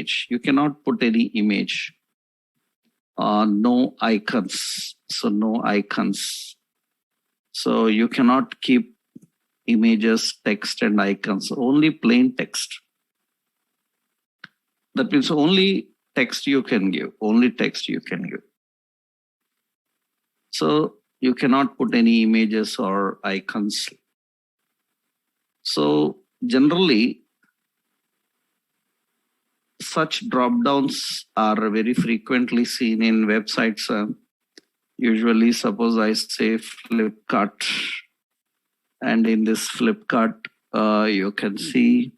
image. You cannot put any image. No icons. So no icons. So you cannot keep images, text and icons, only plain text. That means only text you can give, only text you can give. So you cannot put any images or icons. So generally, such drop-downs are very frequently seen in websites. Usually, suppose I say Flipkart, and in this Flipkart, you can see,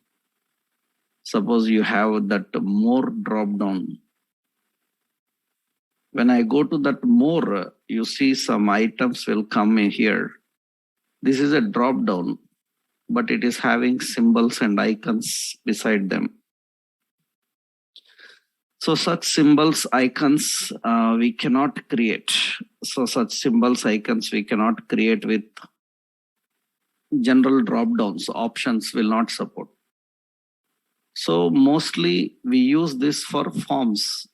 suppose you have that more drop-down. When I go to that more, you see some items will come in here. This is a drop-down, but it is having symbols and icons beside them. So such symbols, icons, we cannot create. So such symbols, icons, we cannot create with general drop-downs. Options will not support. So mostly we use this for forms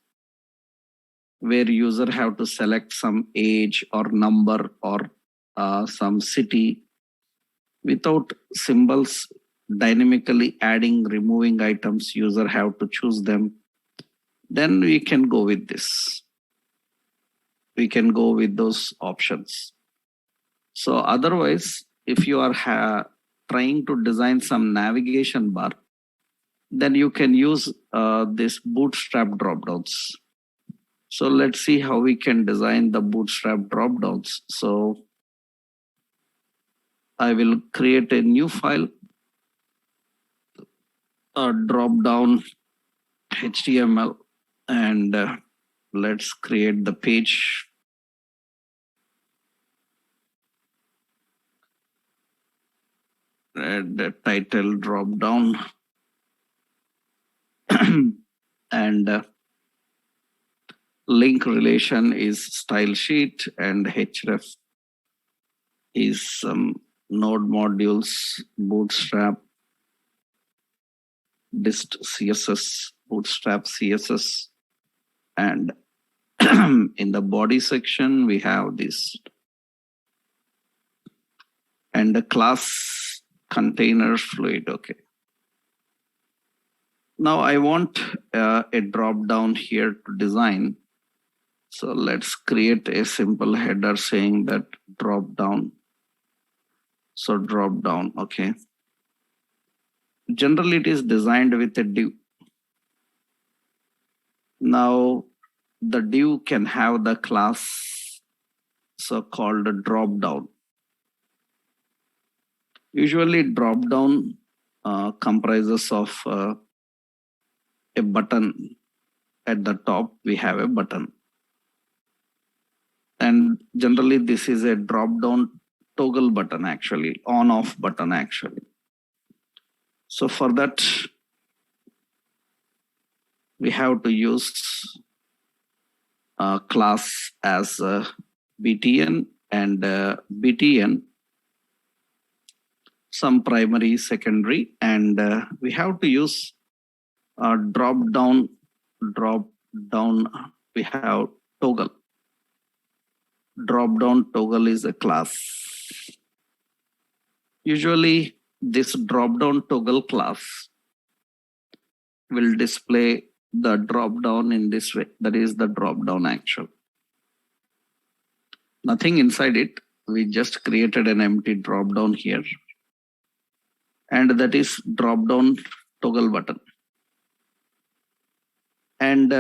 where user have to select some age or number or some city. Without symbols dynamically adding, removing items, user have to choose them. Then we can go with this. We can go with those options. So otherwise, if you are trying to design some navigation bar, then you can use this bootstrap dropdowns. So let's see how we can design the bootstrap dropdowns. So I will create a new file, a dropdown HTML, and let's create the page. Add the title dropdown and link relation is style sheet, and href is some node modules, bootstrap, dist CSS, bootstrap CSS, and in the body section we have this, and the class container fluid. Okay. Now I want a drop down here to design. So let's create a simple header saying that drop down. So drop down, okay. Generally it is designed with a div. Now the div can have the class so called drop down. Usually drop down comprises of a button. At the top we have a button, and generally this is a drop down toggle button, actually on off button actually. So for that we have to use a class as btn, and btn some primary, secondary, and we have to use drop down. We have toggle. Drop down toggle is a class. Usually this drop down toggle class will display the drop down in this way. That is the drop down actual. Nothing inside it. We just created an empty drop down here, and that is drop down toggle button. And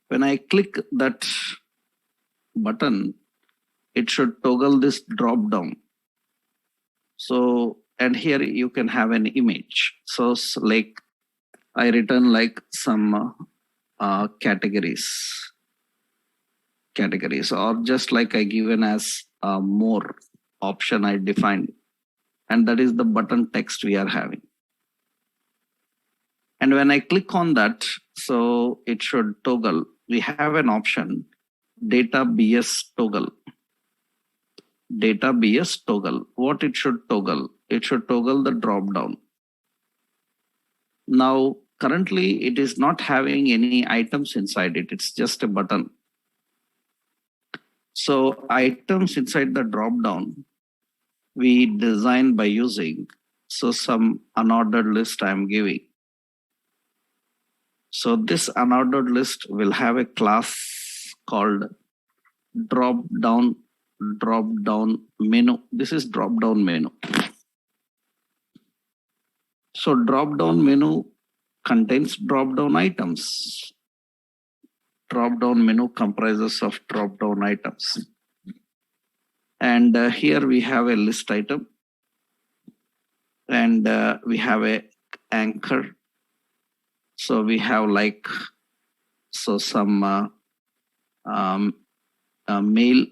when I click that button, it should toggle this drop down. So, and here you can have an image. So like I return like some categories, or just like I given as more option I defined, and that is the button text we are having. And when I click on that, so it should toggle. We have an option, data BS toggle. Data BS toggle. What it should toggle? It should toggle the drop down. Now, currently, it is not having any items inside it. It's just a button. So items inside the drop down, we design by using, so some unordered list I'm giving. So this unordered list will have a class called drop down menu. This is drop down menu. So drop down menu contains drop down items. Drop down menu comprises of drop down items. And here we have a list item. And we have a anchor. So we have like, so some mail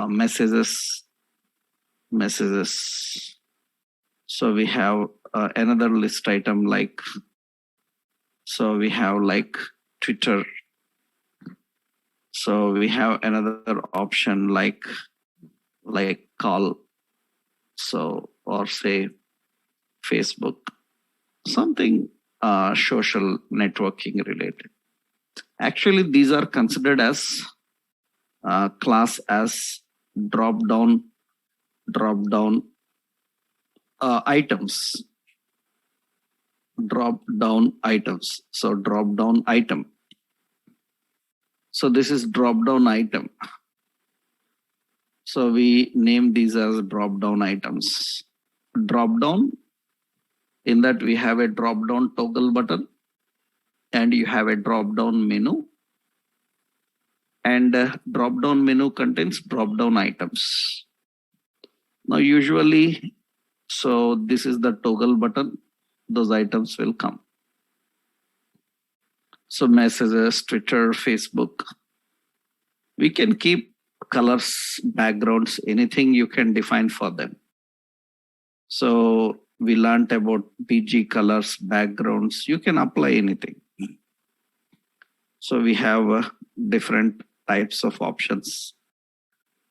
messages. So we have another list item like, so we have like Twitter. So we have another option like call. So, or say Facebook, something social networking related. Actually, these are considered as class as drop down items. Drop down items. So drop down item. So this is drop down item. So we name these as drop down items. Drop down, in that we have a drop down toggle button and you have a drop down menu. And drop down menu contains drop down items. Now usually, so this is the toggle button, those items will come. So messages, Twitter, Facebook. We can keep colors, backgrounds, anything you can define for them. So we learned about BG colors, backgrounds, you can apply anything. So we have different types of options.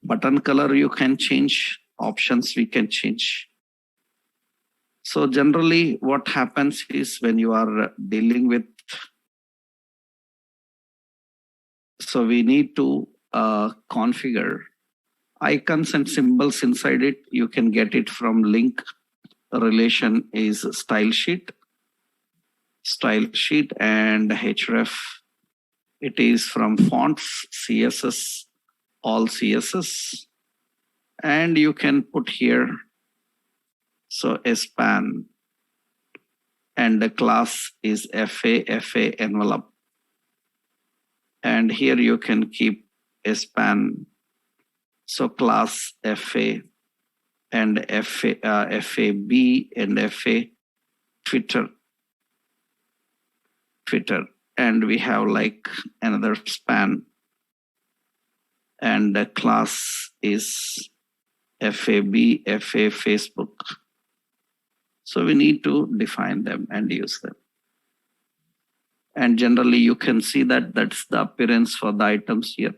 Button color you can change, options we can change. So generally what happens is when you are dealing with, so we need to configure icons and symbols inside it. You can get it from link. Relation is style sheet and href. It is from fonts, CSS, all CSS. And you can put here, so a span, and the class is FA envelope. And here you can keep a span. So class FA and FAB and FA Twitter. And we have like another span. And the class is FAB, FA Facebook. So we need to define them and use them. And generally you can see that that's the appearance for the items here.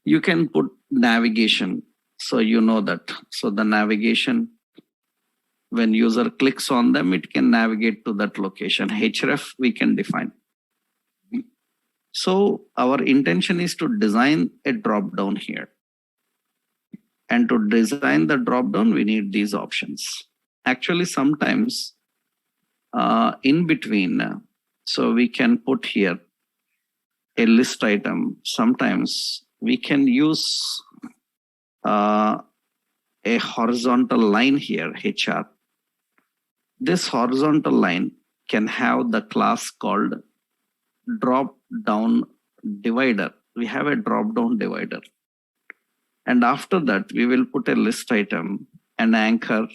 You can put navigation, so you know that. So the navigation, when user clicks on them, it can navigate to that location. href we can define. So our intention is to design a drop down here. And to design the drop down, we need these options. Actually, sometimes in between, so we can put here a list item. Sometimes we can use a horizontal line here, HR. This horizontal line can have the class called drop down divider. We have a drop down divider. And after that, we will put a list item and anchor.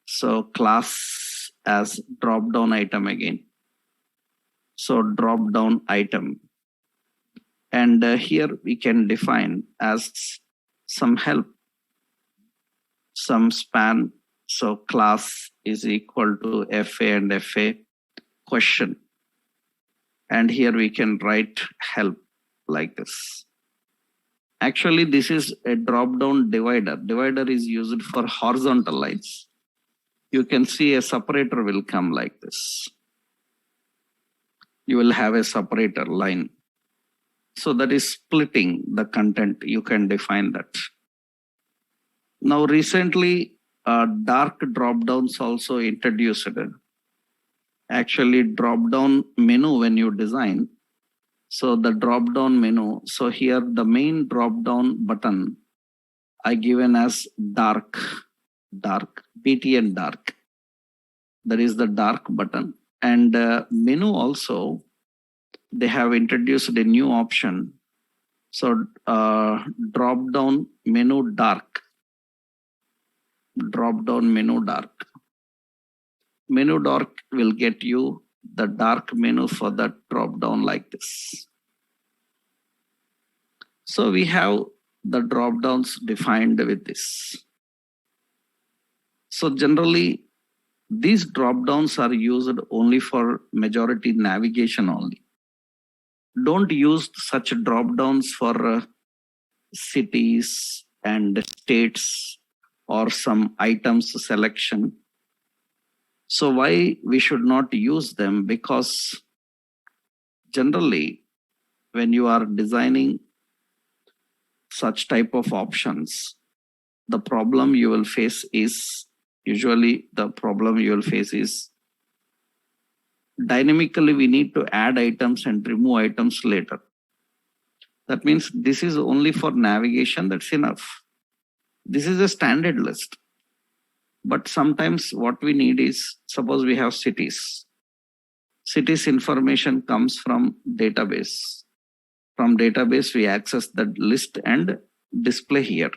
So class as drop down item again. So drop down item. And here we can define as some help, some span. So class is equal to FA and FA question. And here we can write help like this. Actually, this is a drop down divider. Divider is used for horizontal lines. you can see a separator will come like this. You will have a separator line. So that is splitting the content. You can define that. Now recently, dark drop downs also introduced. Actually, drop down menu when you design. So the drop down menu. So here the main drop down button I given as dark, BTN dark. That is the dark button. And menu also, they have introduced a new option. So drop down menu dark. Drop down menu dark. Menu dark will get you the dark menu for that drop down like this. So we have the drop downs defined with this. So generally, these drop downs are used only for majority navigation only. Don't use such drop downs for cities and states or some items selection. So why we should not use them? Because generally, when you are designing such type of options, the problem you will face is dynamically we need to add items and remove items later. That means this is only for navigation, that's enough. This is a standard list. But sometimes what we need is, suppose we have cities. Cities information comes from database. From database, we access that list and display here.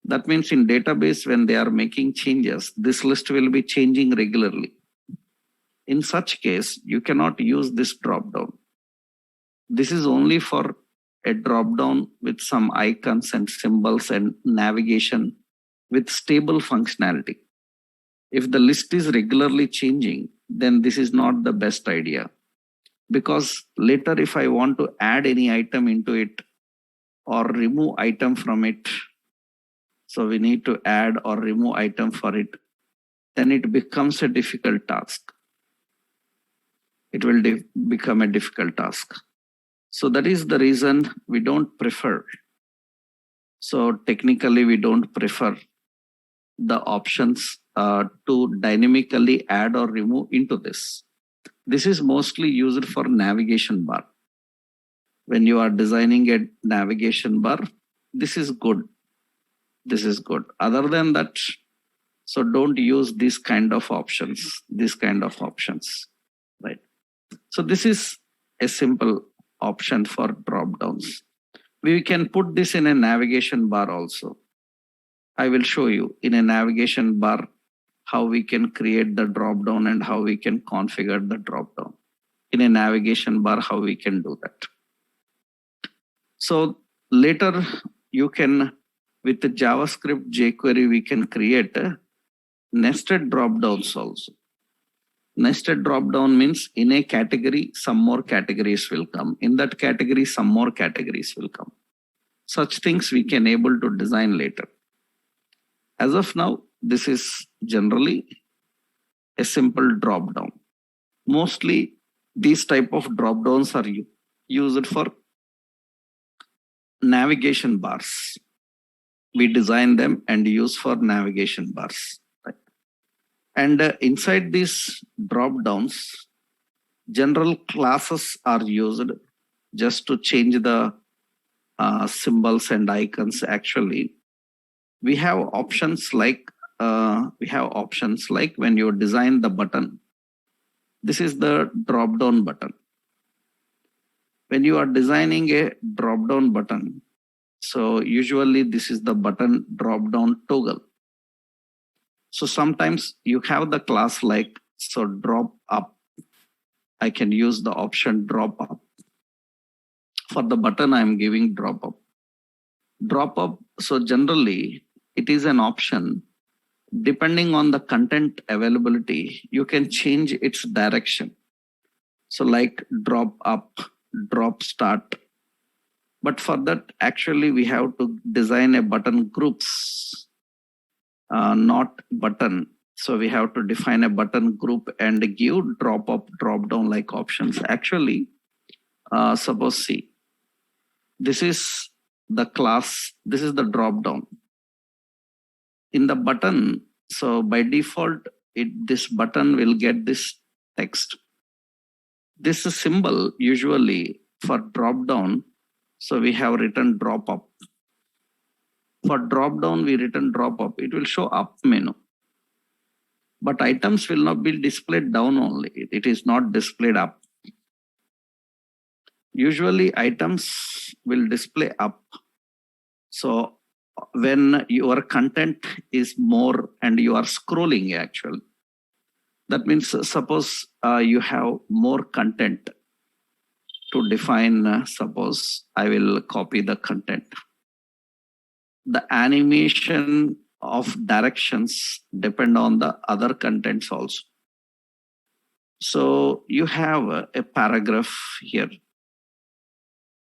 That means in database, when they are making changes, this list will be changing regularly. In such case, you cannot use this drop down. This is only for a drop down with some icons and symbols and navigation with stable functionality. If the list is regularly changing, then this is not the best idea. Because later if I want to add any item into it or remove item from it, so we need to add or remove item for it, then it becomes a difficult task. It will become a difficult task. So that is the reason we don't prefer. So technically we don't prefer the options to dynamically add or remove into this. This is mostly used for navigation bar. When you are designing a navigation bar, this is good. This is good. Other than that, so don't use these kind of options, right? So this is a simple option for drop downs. We can put this in a navigation bar also. I will show you in a navigation bar how we can create the drop down and how we can configure the drop down. In a navigation bar, how we can do that. So later you can, with the JavaScript jQuery, we can create nested drop downs also. Nested drop down means in a category, some more categories will come. In that category, some more categories will come. Such things we can able to design later. As of now, this is generally a simple drop down. Mostly these type of drop downs are used for navigation bars. We design them and use for navigation bars. Right? And inside these drop downs, general classes are used just to change the symbols and icons. Actually, we have options like when you design the button. This is the drop down button. When you are designing a drop down button, so usually this is the button drop down toggle. So sometimes you have the class like, so drop up. I can use the option drop up. For the button, I am giving drop up. Drop up, so generally it is an option. Depending on the content availability, you can change its direction. So like drop up, drop start. But for that, actually, we have to design a button groups, not button. So we have to define a button group and give drop up, drop down like options. Actually, suppose see, this is the class, this is the drop down. In the button, so by default, this button will get this text. This is symbol usually for drop down. So we have written drop up. For drop down, we written drop up. It will show up menu. But items will not be displayed down only. It is not displayed up. Usually items will display up. So when your content is more and you are scrolling actually, that means suppose you have more content to define, suppose I will copy the content. The animation of directions depend on the other contents also. So you have a paragraph here.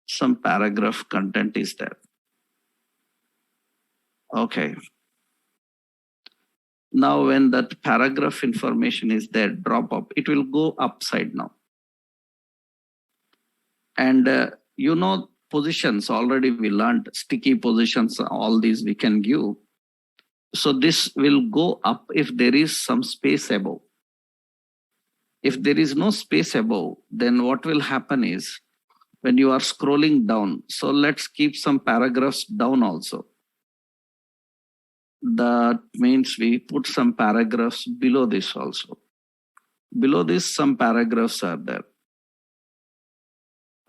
Some paragraph content is there. Okay. Now when that paragraph information is there, drop up, it will go upside now. And positions already we learned, sticky positions, all these we can give. So this will go up if there is some space above. If there is no space above, then what will happen is when you are scrolling down, so let's keep some paragraphs down also. That means we put some paragraphs below this also. Below this, some paragraphs are there.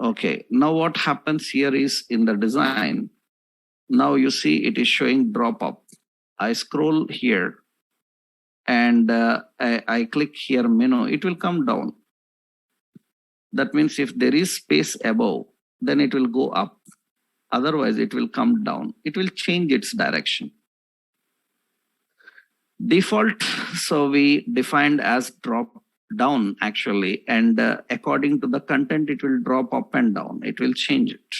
Okay, now what happens here is in the design, now you see it is showing drop up. I scroll here and I click here menu, it will come down. That means if there is space above, then it will go up. Otherwise, it will come down. It will change its direction. Default, so we defined as drop down actually, and according to the content, it will drop up and down. It will change it.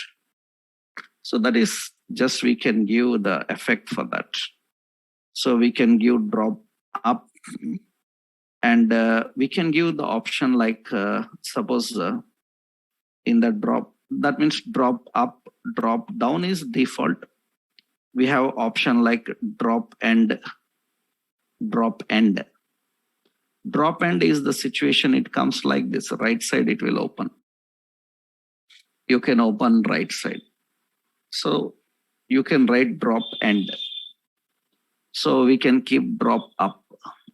So that is just we can give the effect for that. So we can give drop up and we can give the option like suppose in the drop, that means drop up, drop down is default. We have option like drop end, drop end. Drop end is the situation, it comes like this, right side it will open. You can open right side. So you can write drop end. So we can keep drop up.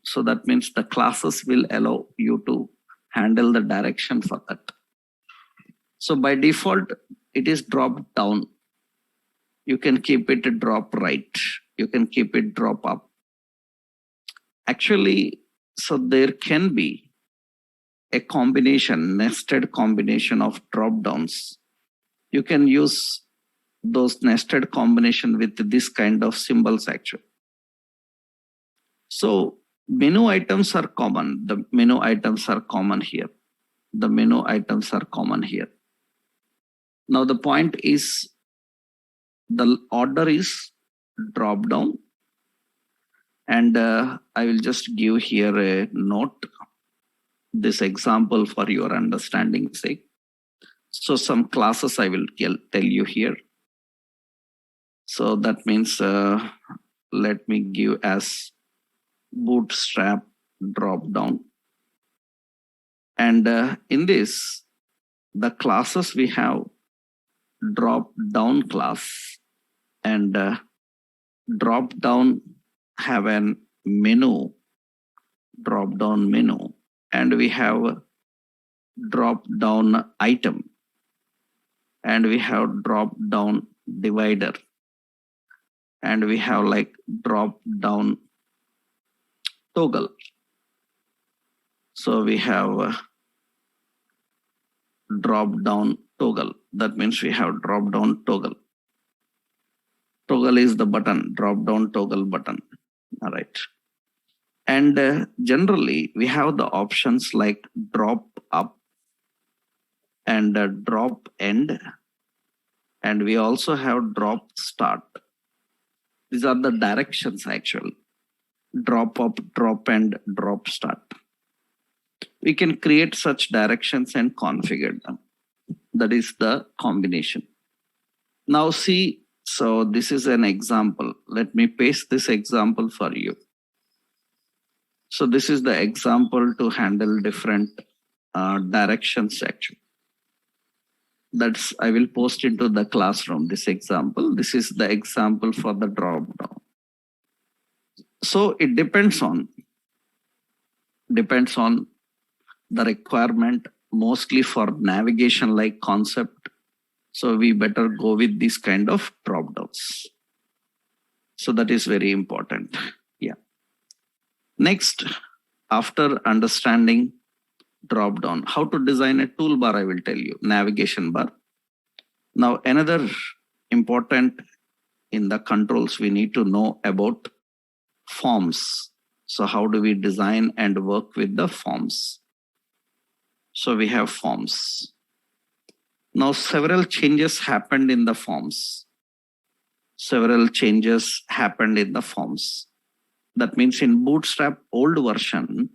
So that means the classes will allow you to handle the direction for that. So by default, it is drop down. You can keep it drop right. You can keep it drop up. Actually, so there can be a combination, nested combination of drop downs. You can use those nested combination with this kind of symbols actually. So menu items are common. The menu items are common here. The menu items are common here. Now the point is the order is drop down. And I will just give here a note, this example for your understanding sake. So some classes I will tell you here. So that means let me give as bootstrap drop down. And in this, the classes we have drop down class and drop down have an menu, drop down menu, and we have drop down item, and we have drop down divider, and we have like drop down toggle. So we have drop down toggle. That means we have drop down toggle. Toggle is the button, drop down toggle button. All right. And generally we have the options like drop up and drop end. And we also have drop start. These are the directions actually. drop up, drop end, drop start. We can create such directions and configure them. That is the combination. Now see, so this is an example. Let me paste this example for you. So this is the example to handle different directions section. I will post into the classroom this example. This is the example for the drop down. So it depends on the requirement, mostly for navigation like concept. So we better go with this kind of drop downs. So that is very important. Yeah. Next, after understanding drop down, how to design a toolbar, I will tell you, navigation bar. Now, another important in the controls, we need to know about forms. So how do we design and work with the forms? So we have forms. Now, several changes happened in the forms. That means in Bootstrap old version,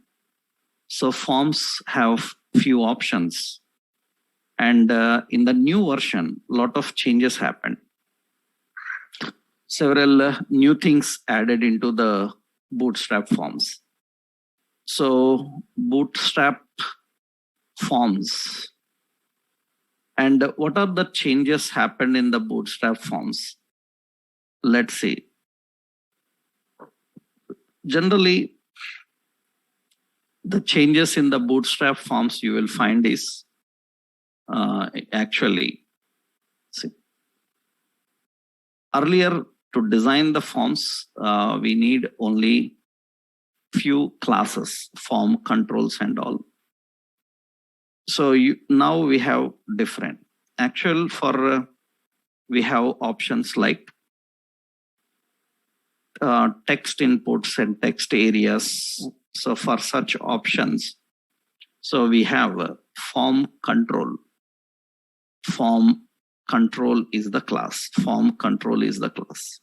so forms have few options. And in the new version, lot of changes happened. Several new things added into the Bootstrap forms. So Bootstrap forms. And what are the changes happened in the Bootstrap forms? Let's see. Generally, the changes in the Bootstrap forms you will find is actually, see, earlier to design the forms, we need only few classes, form controls and all. So now we have different. Actual for we have options like text inputs and text areas. So for such options, so we have form control. Form control is the class. Form control is the class.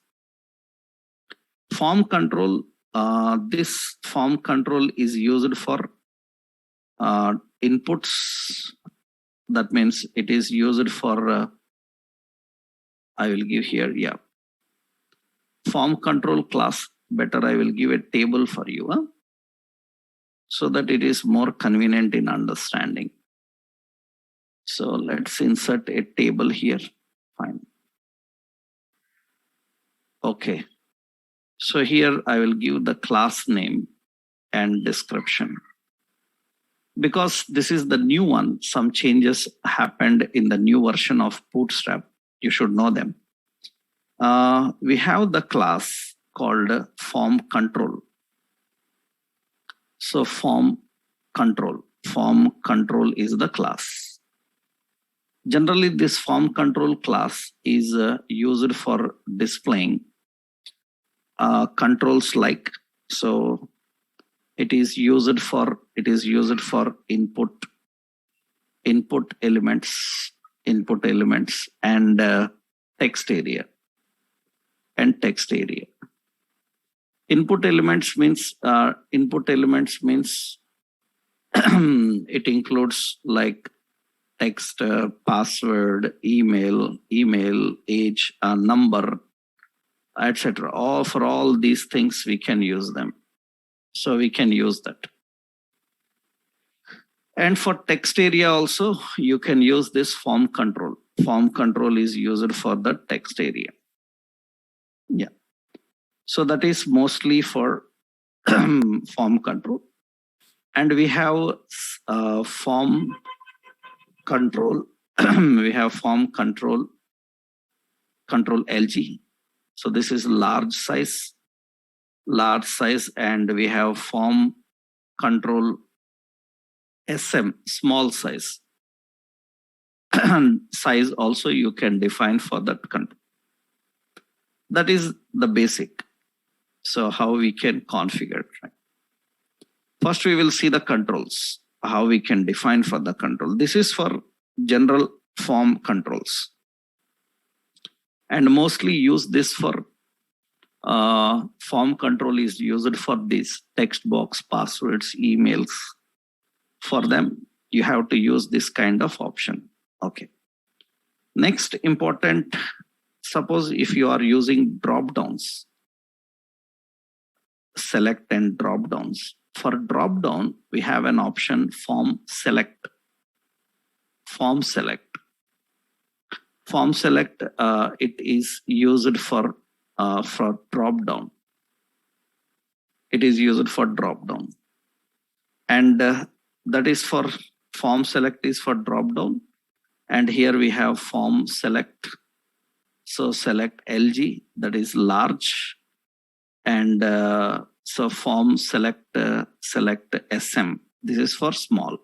Form control, this form control is used for inputs. That means it is used for, I will give here, yeah. Form control class, better I will give a table for you, so that it is more convenient in understanding. So let's insert a table here. Fine. Okay. So here I will give the class name and description. Because this is the new one, some changes happened in the new version of Bootstrap. You should know them. We have the class called form control. So form control is the class. Generally, this form control class is used for displaying controls like, so it is used for input elements and text area. Input elements means it includes like text, password, email, age, number, etc. For all these things we can use them. So we can use that. And for text area also, you can use this form control. Form control is used for the text area. Yeah. So that is mostly for form control. And we have form control. We have form control LG. So this is large size, and we have form control SM, small size. Size also you can define for that control. That is the basic. So how we can configure. Right? First, we will see the controls, how we can define for the control. This is for general form controls. And mostly use this for Form control is used for this text box, passwords, emails. For them, you have to use this kind of option. Okay. Next important, suppose if you are using drop downs, select and drop downs. For drop down, we have an option form select. Form select. Form select, it is used for drop down. It is used for drop down. And that is for form select is for drop down. And here we have form select. So select LG, that is large. And so form select SM. This is for small.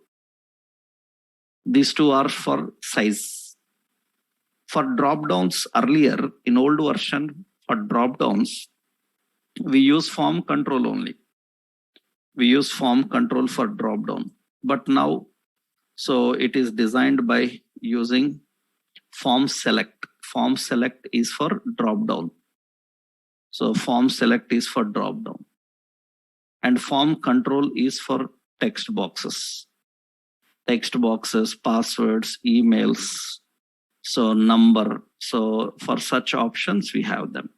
These two are for size. For drop downs earlier, in old version, for drop downs, we use form control only. We use form control for drop down. But now, so it is designed by using form select. Form select is for drop down. So form select is for drop down. And form control is for text boxes. Text boxes, passwords, emails, so number. So for such options, we have them.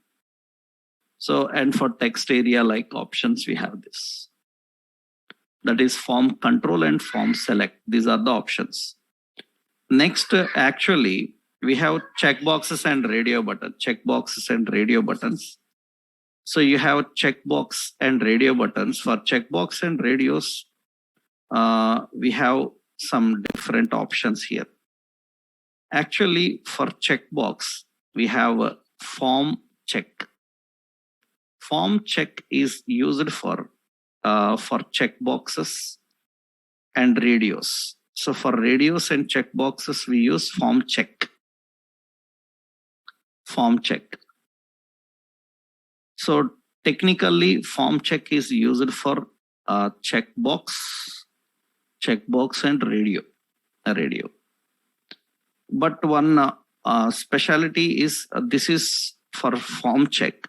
So, and for text area like options, we have this. That is form control and form select. These are the options. Next, actually, we have checkboxes and radio button. Checkboxes and radio buttons. So you have checkbox and radio buttons. For checkbox and radios, we have some different options here. Actually, for checkbox, we have a form check. Form check is used for checkboxes and radios. So for radios and checkboxes, we use form check. Form check. So technically, form check is used for checkbox and radio. But one specialty is this is for form check.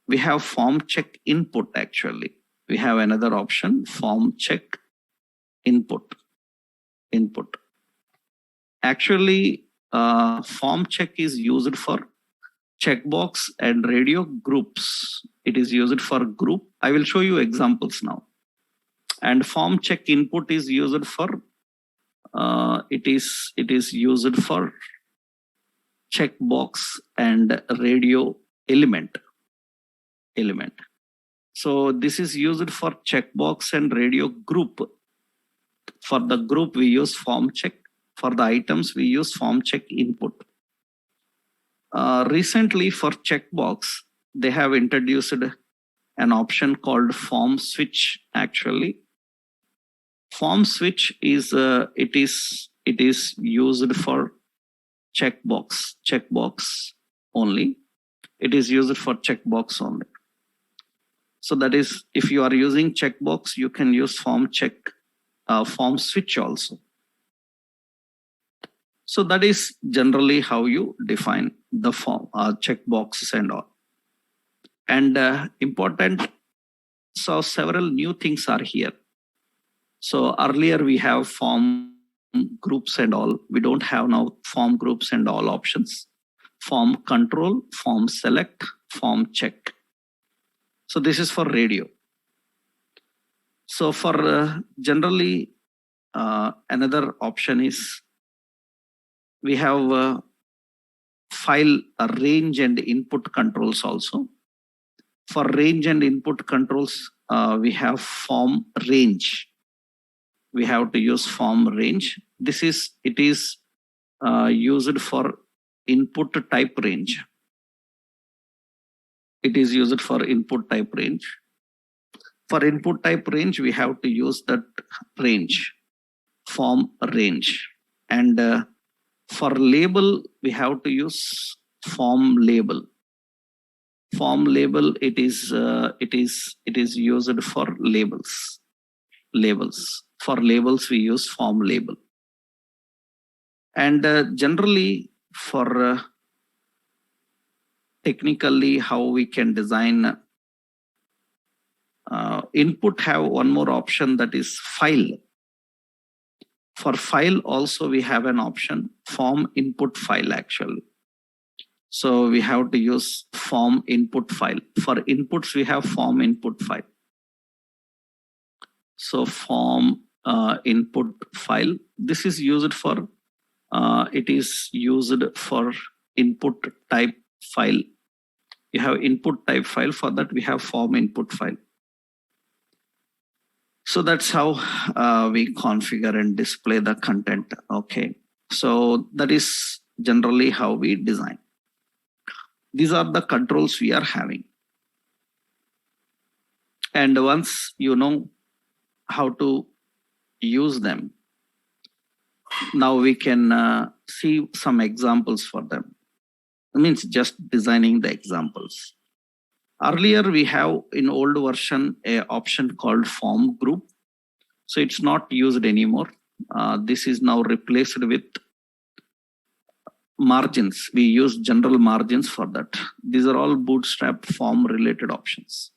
We have form check input actually. We have another option, form check input. Actually, form check is used for checkbox and radio groups. It is used for group. I will show you examples now. And form check input is used for it is used for checkbox and radio element. So this is used for checkbox and radio group. For the group, we use form check. For the items, we use form check input. Recently, for checkbox, they have introduced an option called form switch. Actually, form switch is it is used for checkbox only. It is used for checkbox only. So that is, if you are using checkbox, you can use form switch also. So that is generally how you define the form checkboxes and all. And important, so several new things are here. So earlier we have form groups and all. We don't have now form groups and all options. Form control, form select, form check. So this is for radio. So for generally, another option is we have file range and input controls also. For range and input controls, we have form range. We have to use form range. It is used for input type range. It is used for input type range. For input type range, we have to use that range, form range. And for label, we have to use form label. Form label, it is used for labels. For labels, we use form label. And generally for technically how we can design input have one more option, that is file. For file also we have an option, form input file actually. So we have to use form input file. For inputs we have form input file. So form input file, this is used for it is used for input type file. You have input type file, for that we have form input file. So that's how we configure and display the content. Okay, so that is generally how we design. These are the controls we are having. And once you know how to use them, now we can see some examples for them. It means just designing the examples. Earlier we have in old version a option called form group. So it's not used anymore. This is now replaced with margins. We use general margins for that. These are all Bootstrap form related options.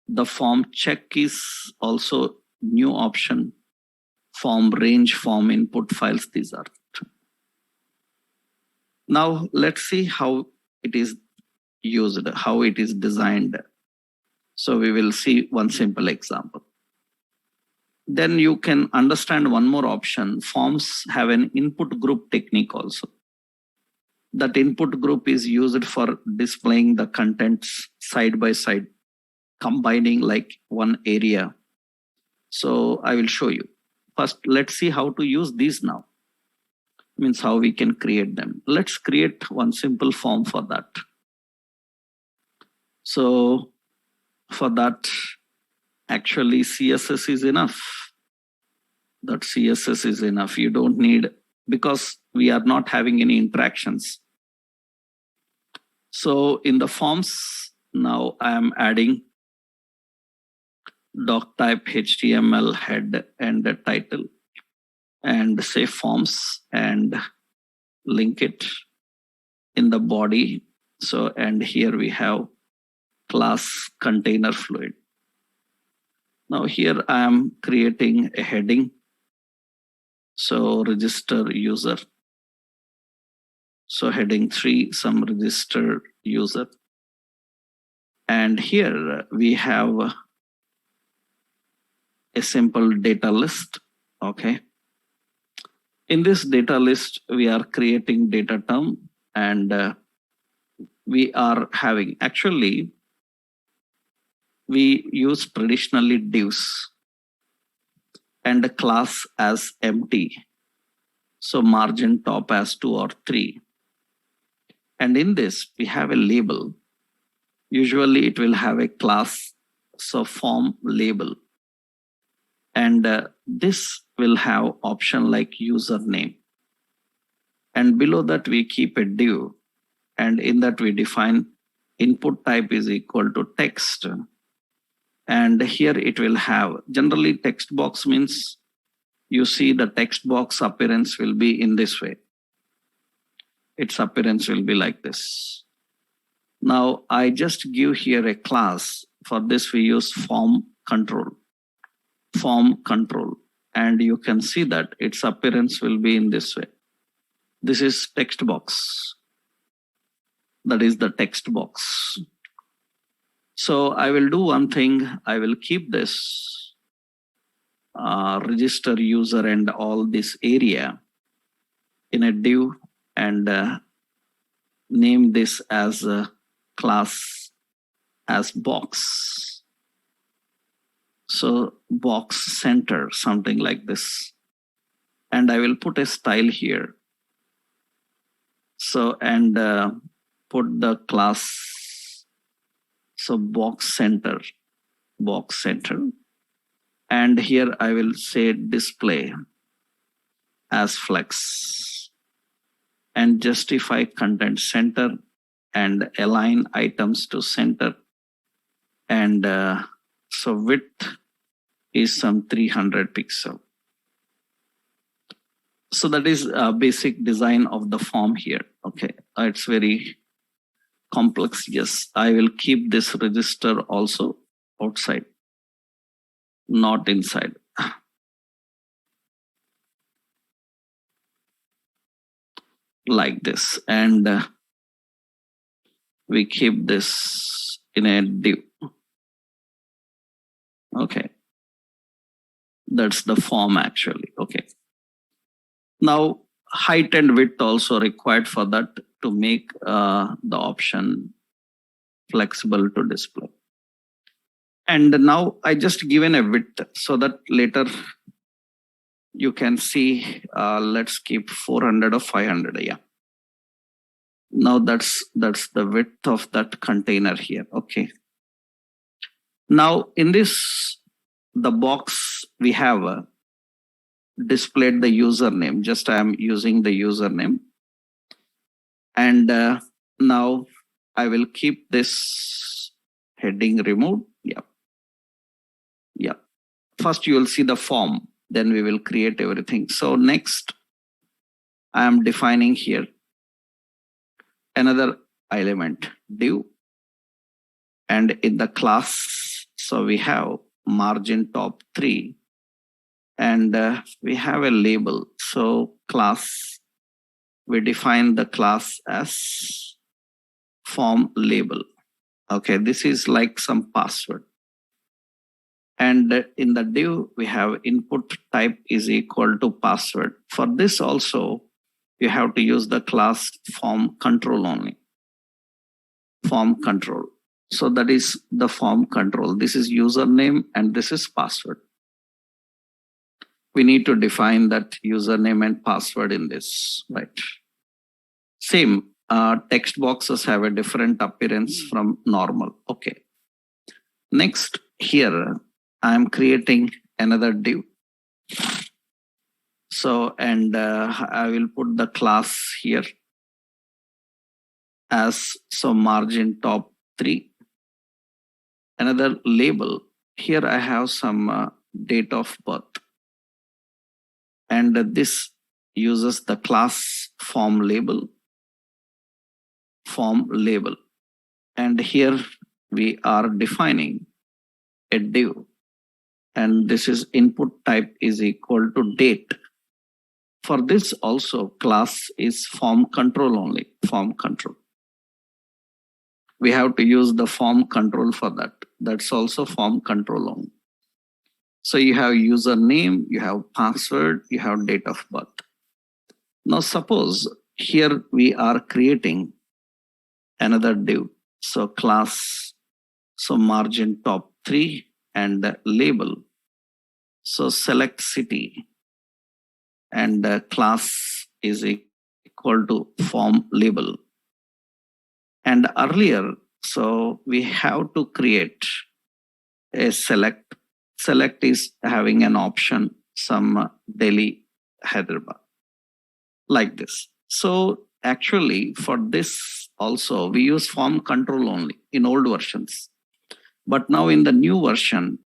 The form check is also new option. Form range, form input files, these are. Now let's see how it is used, how it is designed. So we will see one simple example. Then you can understand one more option. Forms have an input group technique also. That input group is used for displaying the contents side by side, combining like one area. So I will show you. First, let's see how to use these now. Means how we can create them. Let's create one simple form for that. So for that, actually CSS is enough. That CSS is enough. You don't need, because we are not having any interactions. So in the forms, now I am adding doc type HTML head and the title, and say forms and link it in the body. So, and here we have class container fluid. Now here I am creating a heading. So register user. So heading 3, some register user. And here we have a simple data list. Okay. In this data list, we are creating data term, and we are having, actually, we use traditionally divs and a class as empty. So margin top as 2 or 3. And in this, we have a label. Usually it will have a class, so form label. And this will have option like username. And below that we keep a div. And in that we define input type is equal to text. And here it will have, generally text box means you see the text box appearance will be in this way. Its appearance will be like this. Now I just give here a class. For this we use form control. Form control. And you can see that its appearance will be in this way. This is text box. That is the text box. So I will do one thing. I will keep this register user and all this area in a div, and name this as a class as box. So box center, something like this. And I will put a style here. So, and put the class, so box center. And here I will say display as flex, and justify content center, and align items to center. And so width is some 300 pixel. So that is a basic design of the form here. Okay, it's very complex. Yes, I will keep this register also outside, not inside. Like this. And we keep this in a div. Okay. That's the form actually. Okay. Now, height and width also required for that to make the option flexible to display. And now I just given a width so that later you can see, let's keep 400 or 500. Yeah. Now that's the width of that container here. Okay. Now in this, the box we have displayed the username. Just I am using the username. And now I will keep this heading removed. Yeah. Yeah. First you will see the form, then we will create everything. So next I am defining here another element, div. And in the class, so we have margin top 3 and we have a label. So class, we define the class as form label. Okay, this is like some password. And in the div, we have input type is equal to password. For this also, you have to use the class form control only. Form control. So that is the form control. This is username and this is password. We need to define that username and password in this, right? Same, text boxes have a different appearance from normal. Okay. Next, here I am creating another div. So, and I will put the class here as so margin top 3. Another label. Here I have some date of birth. And this uses the class form label. Form label. And here we are defining a div. And this is input type is equal to date. For this also class is form control only, form control. We have to use the form control for that. That's also form control only. So you have username, you have password, you have date of birth. Now suppose here we are creating another div. So class, so margin top 3 and label. So select city and class is equal to form label. And earlier, so we have to create a select. Select is having an option, some Delhi, Hyderabad, like this. So actually for this also we use form control only in old versions. But now in the new version,